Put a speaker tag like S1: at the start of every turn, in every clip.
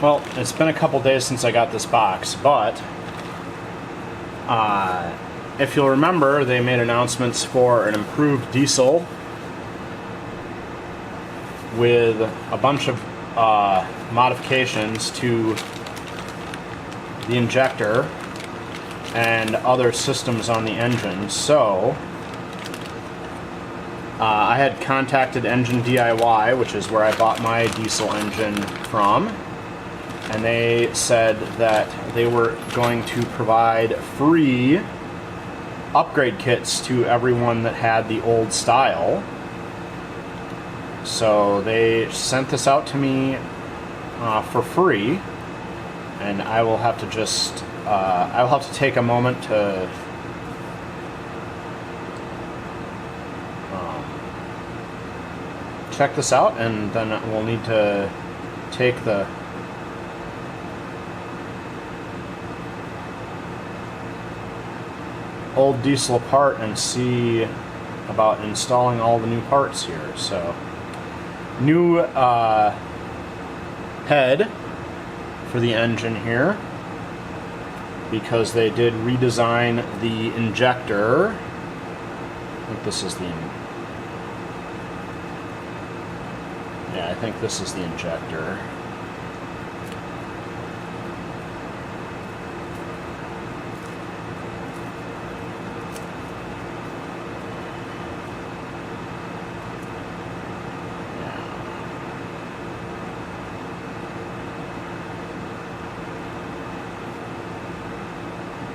S1: Well, it's been a couple days since I got this box, but if you'll remember, they made announcements for an improved diesel with a bunch of modifications to the injector and other systems on the engine. So I had contacted Engine DIY, which is where I bought my diesel engine from, and they said that they were going to provide free upgrade kits to everyone that had the old style. So they sent this out to me for free, and I will have to just I will have to take a moment to check this out, and then we'll need to take the old diesel apart and see about installing all the new parts here. So, new head for the engine here, because they did redesign the injector. I think this is the I think this is the injector.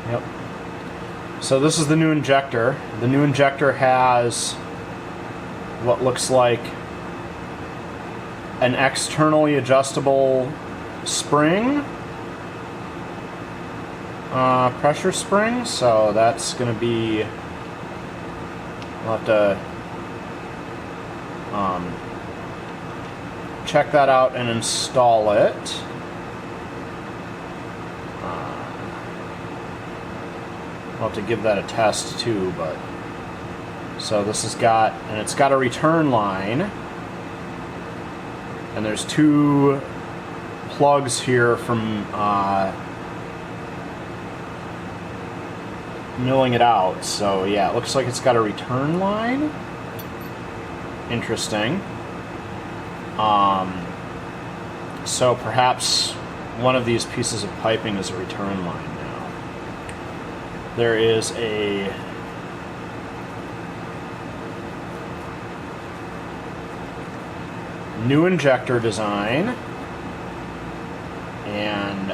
S1: Yep. So this is the new injector. The new injector has what looks like an externally adjustable spring, pressure spring. So that's going to be, we'll have to check that out and install it. We'll have to give that a test too, but so this has got, and it's got a return line, and there's two plugs here from milling it out. So yeah, it looks like it's got a return line. Interesting. So perhaps one of these pieces of piping is a return line now. There is a new injector design, and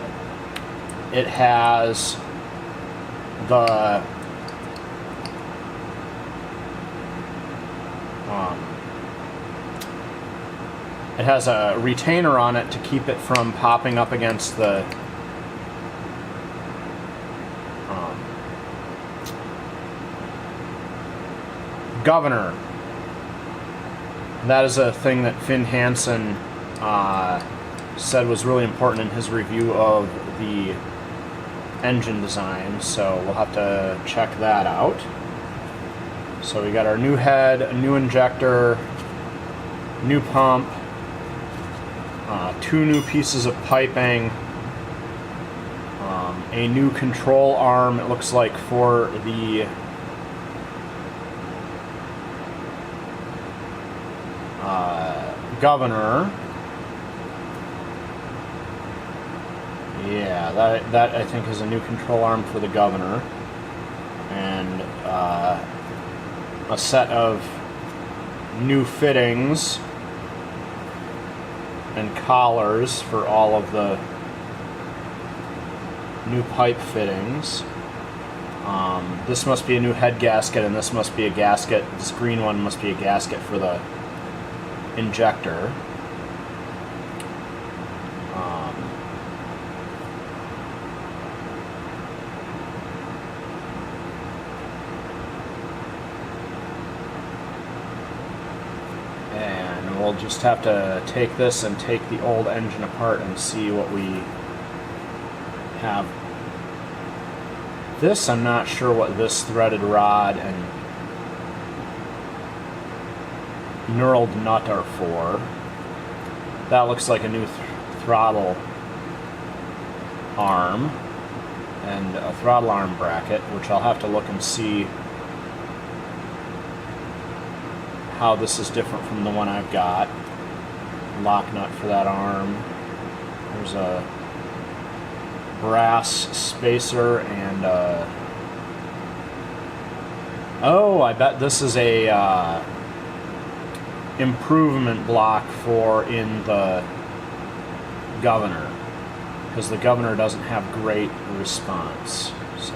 S1: it has the it has a retainer on it to keep it from popping up against the governor. That is a thing that Finn Hansen said was really important in his review of the engine design, so we'll have to check that out. So we got our new head, a new injector, new pump, two new pieces of piping, a new control arm, it looks like, for the governor. Yeah, that I think is a new control arm for the governor, and a set of new fittings and collars for all of the new pipe fittings. This must be a new head gasket, and this must be a gasket. This green one must be a gasket for the injector. And we'll just have to take this and take the old engine apart and see what we have. This, I'm not sure what this threaded rod and knurled nut are for. That looks like a new throttle arm and a throttle arm bracket, which I'll have to look and see how this is different from the one I've got. Lock nut for that arm. There's a brass spacer and oh, I bet this is a improvement block for in the governor, because the governor doesn't have great response. So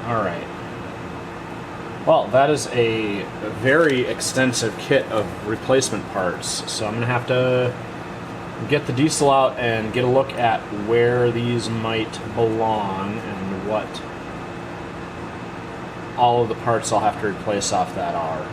S1: all right, well, that is a very extensive kit of replacement parts, so I'm gonna have to get the diesel out and get a look at where these might belong and what all of the parts I'll have to replace off that are.